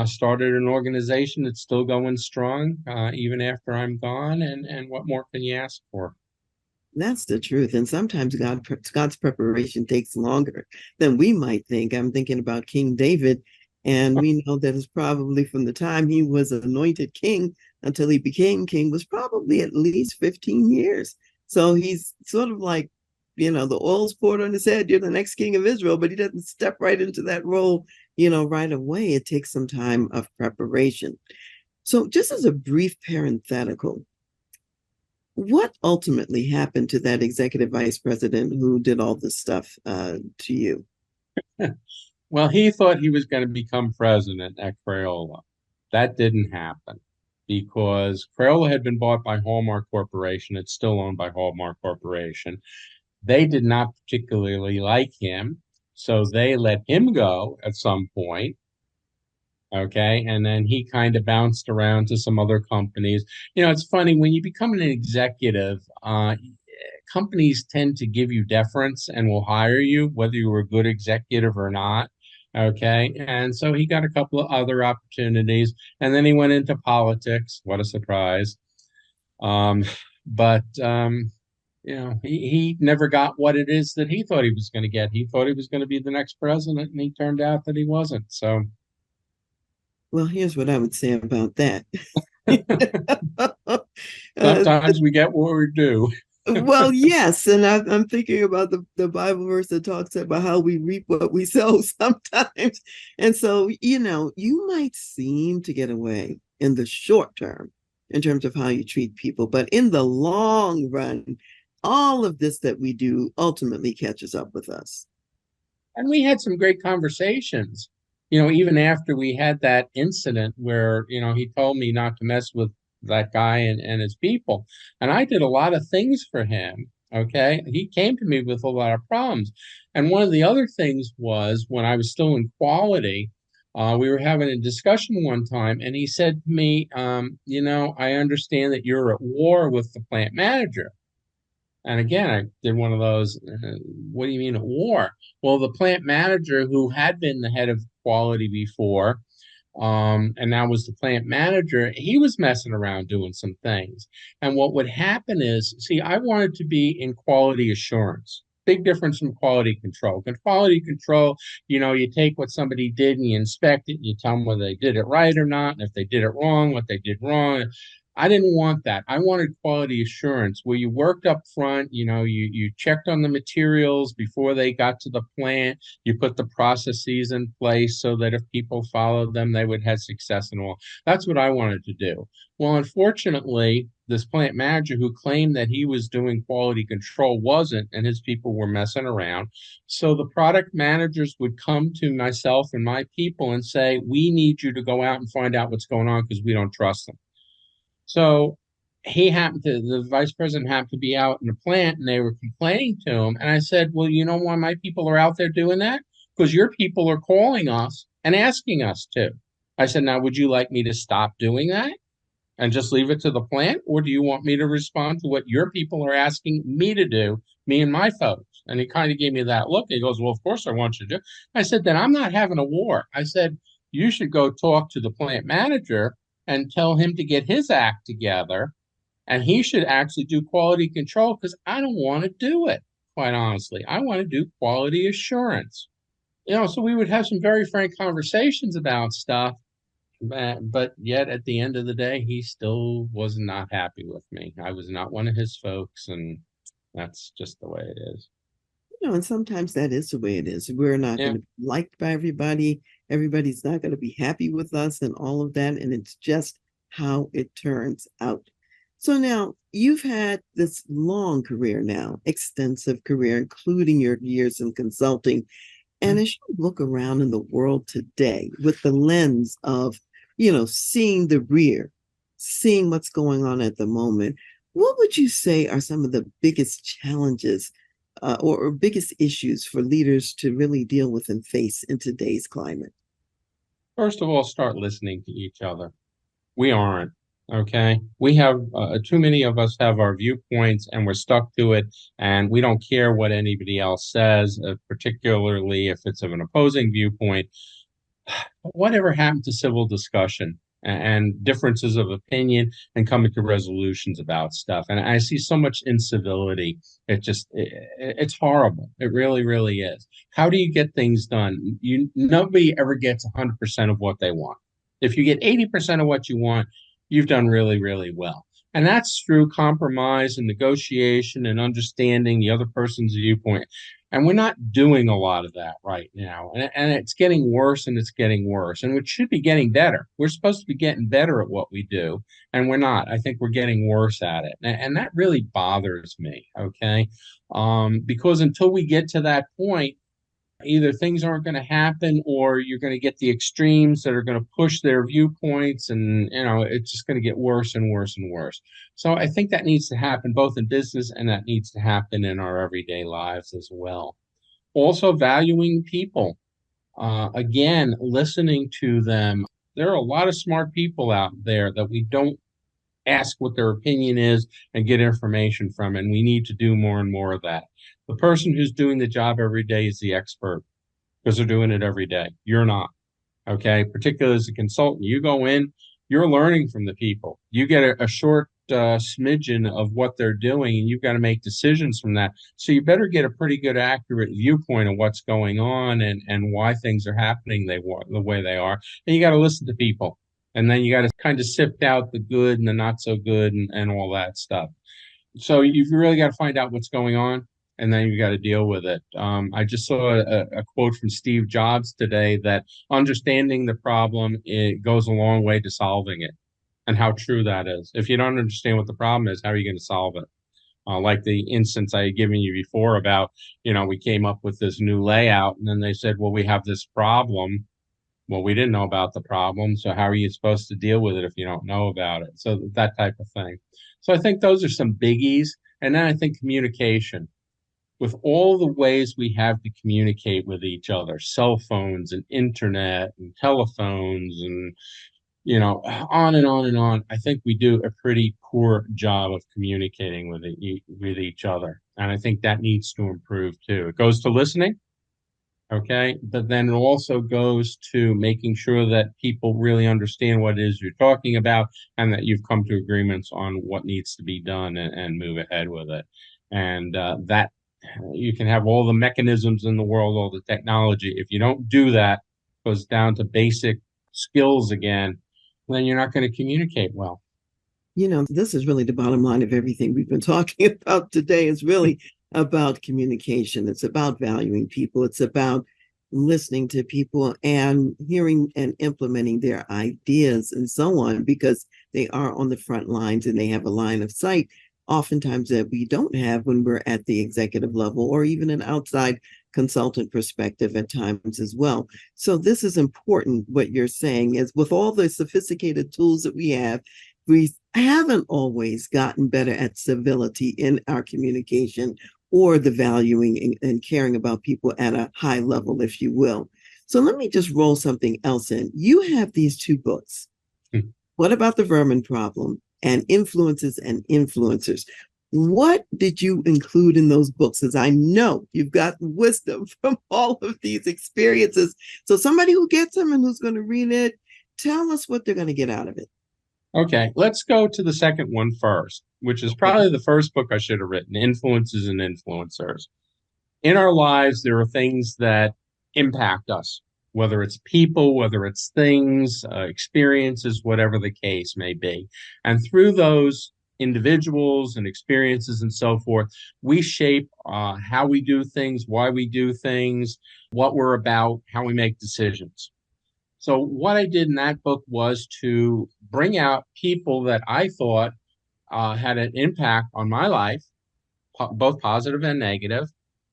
Speaker 2: Started an organization that's still going strong, even after I'm gone. And what more can you ask for?
Speaker 1: That's the truth. And sometimes God's preparation takes longer than we might think. I'm thinking about King David, and we know that it's probably from the time he was anointed king until he became king was probably at least 15 years. So he's sort of like, the oil's poured on his head. You're the next king of Israel, but he doesn't step right into that role, right away. It takes some time of preparation. So, just as a brief parenthetical, what ultimately happened to that executive vice president who did all this stuff to you?
Speaker 2: Well, he thought he was going to become president at Crayola. That didn't happen because Crayola had been bought by Hallmark Corporation. It's still owned by Hallmark Corporation. They did not particularly like him, so they let him go at some point. Okay. And then he kind of bounced around to some other companies. It's funny when you become an executive, companies tend to give you deference and will hire you, whether you were a good executive or not. Okay. And so he got a couple of other opportunities and then he went into politics. What a surprise. Um, but he never got what it is that he thought he was going to get. He thought he was going to be the next president, and he turned out that he wasn't. So
Speaker 1: Well, here's what I would say about that. uh,
Speaker 2: sometimes we get what we do.
Speaker 1: well, yes, and I'm thinking about the Bible verse that talks about how we reap what we sow sometimes. And so, you might seem to get away in the short term in terms of how you treat people, but in the long run, all of this that we do ultimately catches up with us.
Speaker 2: And we had some great conversations, even after we had that incident where, he told me not to mess with that guy and his people. And I did a lot of things for him. Okay. He came to me with a lot of problems. And one of the other things was when I was still in quality, we were having a discussion one time, and he said to me, I understand that you're at war with the plant manager. And again, I did one of those, what do you mean at war? Well, the plant manager who had been the head of quality before, and now was the plant manager, he was messing around doing some things. And what would happen is, see, I wanted to be in quality assurance. Big difference from quality control. In quality control, you take what somebody did and you inspect it, and you tell them whether they did it right or not, and if they did it wrong, what they did wrong. I didn't want that. I wanted quality assurance where you worked up front, you checked on the materials before they got to the plant, you put the processes in place so that if people followed them, they would have success and all. That's what I wanted to do. Well, unfortunately, this plant manager who claimed that he was doing quality control wasn't, and his people were messing around. So the product managers would come to myself and my people and say, we need you to go out and find out what's going on because we don't trust them. So the vice president happened to be out in the plant and they were complaining to him. And I said, well, you know why my people are out there doing that? Because your people are calling us and asking us to. I said, now, would you like me to stop doing that and just leave it to the plant? Or do you want me to respond to what your people are asking me to do, me and my folks? And he kind of gave me that look. He goes, well, of course I want you to do. I said, then I'm not having a war. I said, you should go talk to the plant manager and tell him to get his act together. And he should actually do quality control because I don't want to do it, quite honestly. I want to do quality assurance. So we would have some very frank conversations about stuff, but yet at the end of the day, he still was not happy with me. I was not one of his folks, and that's just the way it is.
Speaker 1: And sometimes that is the way it is. We're not
Speaker 2: Yeah.
Speaker 1: going to be liked by everybody. Everybody's not going to be happy with us and all of that. And it's just how it turns out. So now you've had this long career now, extensive career, including your years in consulting. And as you look around in the world today with the lens of, seeing the rear, seeing what's going on at the moment, what would you say are some of the biggest challenges or biggest issues for leaders to really deal with and face in today's climate?
Speaker 2: First of all, start listening to each other. We aren't. Okay. We have too many of us have our viewpoints and we're stuck to it, and we don't care what anybody else says, particularly if it's of an opposing viewpoint. Whatever happened to civil discussion and differences of opinion and coming to resolutions about stuff? And I see so much incivility. It's horrible. It really, really is. How do you get things done? Nobody ever gets 100% of what they want. If you get 80% of what you want, you've done really, really well. And that's through compromise and negotiation and understanding the other person's viewpoint. And we're not doing a lot of that right now. And it's getting worse and it's getting worse. And it should be getting better. We're supposed to be getting better at what we do, and we're not. I think we're getting worse at it. And that really bothers me. Okay. Because until we get to that point, either things aren't going to happen or you're going to get the extremes that are going to push their viewpoints, and it's just going to get worse and worse and worse. So I think that needs to happen both in business, and that needs to happen in our everyday lives as well. Also valuing people, again, listening to them. There are a lot of smart people out there that we don't ask what their opinion is and get information from. And we need to do more and more of that. The person who's doing the job every day is the expert because they're doing it every day. You're not. Okay. Particularly as a consultant, you go in, you're learning from the people. You get a short smidgen of what they're doing, and you've got to make decisions from that. So you better get a pretty good, accurate viewpoint of what's going on and why things are happening the way they are. And you got to listen to people. And then you got to kind of sift out the good and the not so good and all that stuff. So you've really got to find out what's going on, and then you got to deal with it. I just saw a quote from Steve Jobs today that understanding the problem, it goes a long way to solving it, and how true that is. If you don't understand what the problem is, how are you going to solve it? Like the instance I had given you before about, we came up with this new layout, and then they said, well, we have this problem. Well, we didn't know about the problem, so how are you supposed to deal with it if you don't know about it? So that type of thing. So I think those are some biggies. And then I think communication. With all the ways we have to communicate with each other, cell phones and internet and telephones and on and on and on. I think we do a pretty poor job of communicating with each other. And I think that needs to improve too. It goes to listening. Okay. But then it also goes to making sure that people really understand what it is you're talking about, and that you've come to agreements on what needs to be done, and move ahead with it. And that you can have all the mechanisms in the world, all the technology. If you don't do that, it goes down to basic skills again, then you're not going to communicate well.
Speaker 1: This is really the bottom line of everything we've been talking about today is really about communication. It's about valuing people. It's about listening to people and hearing and implementing their ideas and so on, because they are on the front lines and they have a line of sight oftentimes that we don't have when we're at the executive level, or even an outside consultant perspective at times as well. So this is important. What you're saying is, with all the sophisticated tools that we haven't always gotten better at civility in our communication, or the valuing and caring about people at a high level, if you will. So let me just roll something else in. You have these two books. What About the Vermin Problem and Influences and Influencers? What did you include in those books? As I know you've got wisdom from all of these experiences. So somebody who gets them and who's going to read it, tell us what they're going to get out of it.
Speaker 2: Okay, let's go to the second one first, which is probably the first book I should have written, Influences and Influencers. In our lives, there are things that impact us, whether it's people, whether it's things, experiences, whatever the case may be. And through those individuals and experiences and so forth, we shape how we do things, why we do things, what we're about, how we make decisions. So what I did in that book was to bring out people that I thought had an impact on my life, both positive and negative,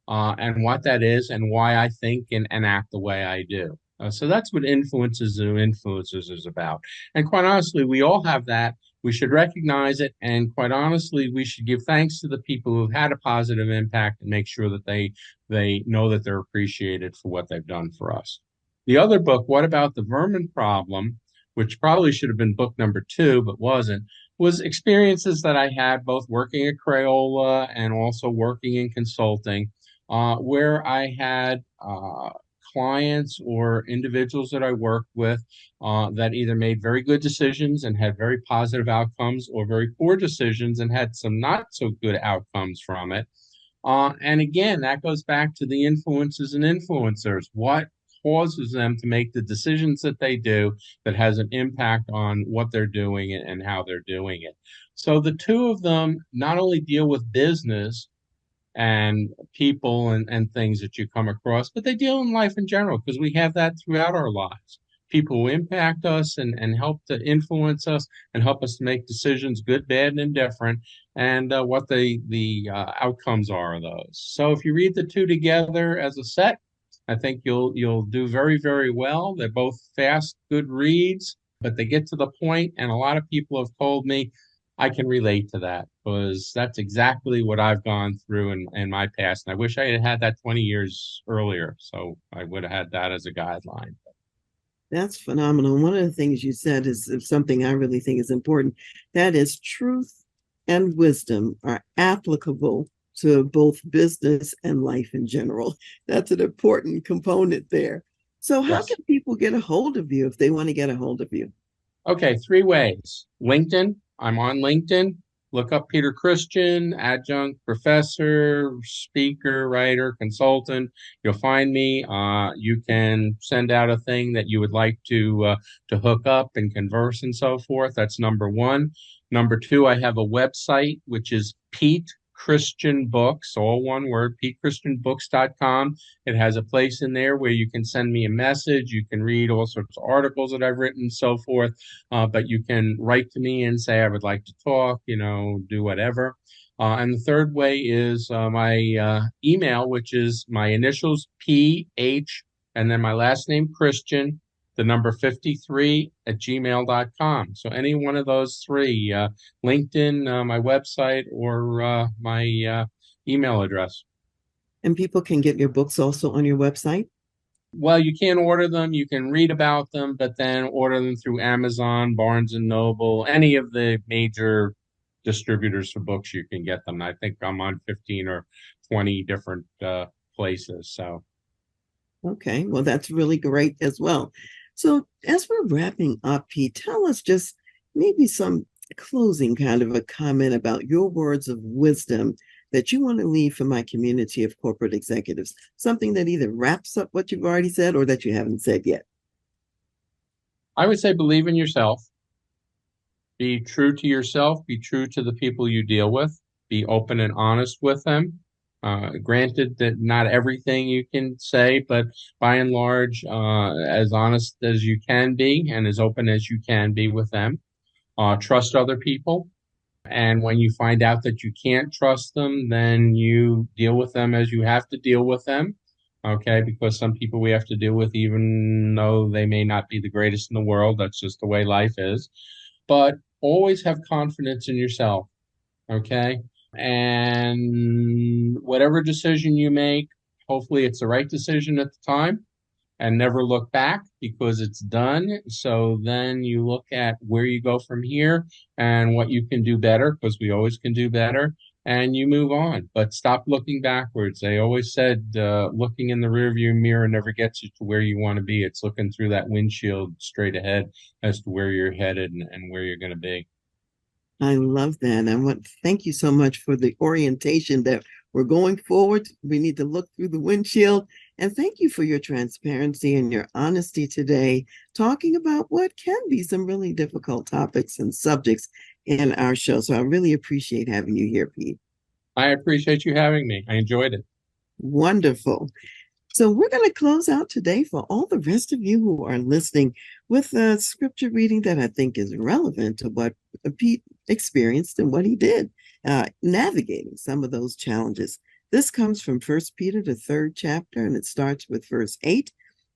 Speaker 2: and what that is and why I think and act the way I do. So that's what Influences and Influencers is about. And quite honestly, we all have that. We should recognize it. And quite honestly, we should give thanks to the people who've had a positive impact and make sure that they know that they're appreciated for what they've done for us. The other book, What About the Vermin Problem, which probably should have been book number 2, but wasn't, was experiences that I had both working at Crayola and also working in consulting, where I had clients or individuals that I worked with that either made very good decisions and had very positive outcomes, or very poor decisions and had some not so good outcomes from it. And again, that goes back to the influences and influencers. What causes them to make the decisions that they do that has an impact on what they're doing and how they're doing it. So the two of them not only deal with business and people and things that you come across, but they deal in life in general, because we have that throughout our lives. People who impact us and help to influence us and help us to make decisions, good, bad, and indifferent, and what the outcomes are of those. So if you read the two together as a set, I think you'll do very, very well. They're both fast, good reads, but they get to the point, and a lot of people have told me I can relate to that, because that's exactly what I've gone through in my past. And I wish I had had that 20 years earlier, so I would have had that as a guideline.
Speaker 1: That's phenomenal. One of the things you said is something I really think is important. That is, truth and wisdom are applicable to both business and life in general. That's an important component there. So how
Speaker 2: Yes.
Speaker 1: can people get a hold of you if they want to get a hold of you?
Speaker 2: Okay, 3 ways. LinkedIn. I'm on LinkedIn. Look up Peter Christian, adjunct professor, speaker, writer, consultant. You'll find me. You can send out a thing that you would like to hook up and converse and so forth. That's number one. Number two, I have a website which is Pete Christian Books, all one word, PeteChristianBooks.com. It has a place in there where you can send me a message. You can read all sorts of articles that I've written and so forth. But you can write to me and say, I would like to talk, do whatever. And the third way is my email, which is my initials, PH, and then my last name, Christian, the number 53 at gmail.com. So any one of those three, LinkedIn, my website, or my email address.
Speaker 1: And people can get your books also on your website?
Speaker 2: Well, you can't order them. You can read about them, but then order them through Amazon, Barnes and Noble, any of the major distributors for books. You can get them. I think I'm on 15 or 20 different places. So,
Speaker 1: Okay, well, that's really great as well. So, as we're wrapping up, Pete, tell us just maybe some closing kind of a comment about your words of wisdom that you want to leave for my community of corporate executives. Something that either wraps up what you've already said or that you haven't said yet.
Speaker 2: I would say believe in yourself. Be true to yourself. Be true to the people you deal with. Be open and honest with them. Granted that not everything you can say, but by and large, as honest as you can be and as open as you can be with them. Trust other people. And when you find out that you can't trust them, then you deal with them as you have to deal with them. Okay, because some people we have to deal with, even though they may not be the greatest in the world. That's just the way life is. But always have confidence in yourself. Okay. And whatever decision you make, hopefully it's the right decision at the time, and never look back because it's done. So then you look at where you go from here and what you can do better, because we always can do better, and you move on. But stop looking backwards. They always said looking in the rearview mirror never gets you to where you want to be. It's looking through that windshield straight ahead as to where you're headed and where you're going to be.
Speaker 1: I love that. I want to thank you so much for the orientation that we're going forward. We need to look through the windshield. And thank you for your transparency and your honesty today, talking about what can be some really difficult topics and subjects in our show. So I really appreciate having you here, Pete.
Speaker 2: I appreciate you having me. I enjoyed it.
Speaker 1: Wonderful. So we're going to close out today for all the rest of you who are listening with a scripture reading that I think is relevant to what Pete experienced and what he did, navigating some of those challenges. This comes from First Peter, the third chapter, and it starts with verse 8.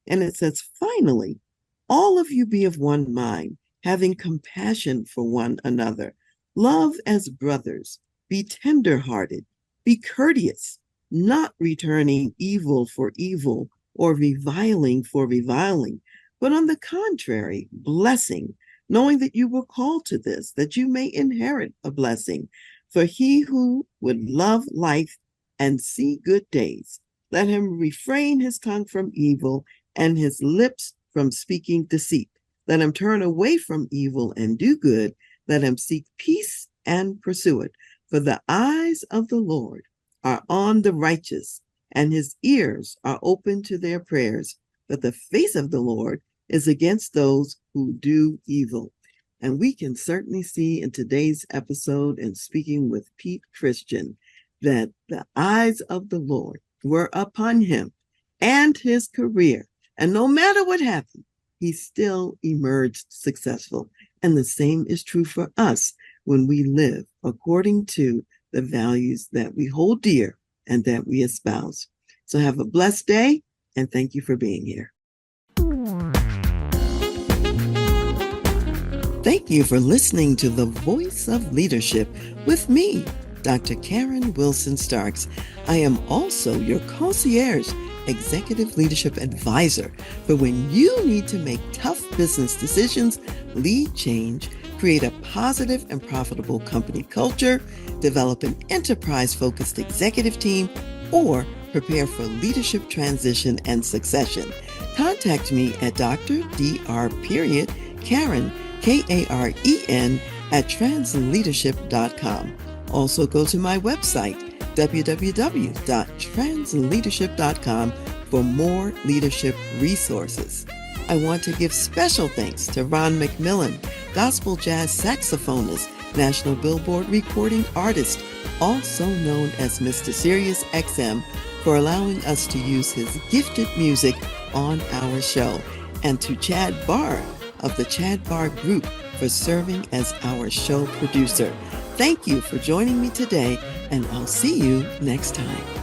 Speaker 1: And it says, finally, all of you be of one mind, having compassion for one another. Love as brothers. Be tenderhearted. Be courteous, not returning evil for evil or reviling for reviling, but on the contrary, blessing, knowing that you were called to this, that you may inherit a blessing. For he who would love life and see good days, let him refrain his tongue from evil and his lips from speaking deceit. Let him turn away from evil and do good. Let him seek peace and pursue it. For the eyes of the Lord are on the righteous, and his ears are open to their prayers. But the face of the Lord is against those who do evil. And we can certainly see in today's episode, in speaking with Pete Christian, that the eyes of the Lord were upon him and his career. And no matter what happened, he still emerged successful. And the same is true for us when we live according to the values that we hold dear and that we espouse. So have a blessed day, and thank you for being here. Thank you for listening to The Voice of Leadership with me, Dr. Karen Wilson Starks. I am also your concierge executive leadership advisor for when you need to make tough business decisions, lead change, create a positive and profitable company culture, develop an enterprise-focused executive team, or prepare for leadership transition and succession. Contact me at Dr. Karen, Karen, at transleadership.com. Also go to my website, www.transleadership.com, for more leadership resources. I want to give special thanks to Ron McMillan, gospel jazz saxophonist, National Billboard recording artist, also known as Mr. Sirius XM, for allowing us to use his gifted music on our show, and to Chad Barr of the Chad Barr Group for serving as our show producer. Thank you for joining me today, and I'll see you next time.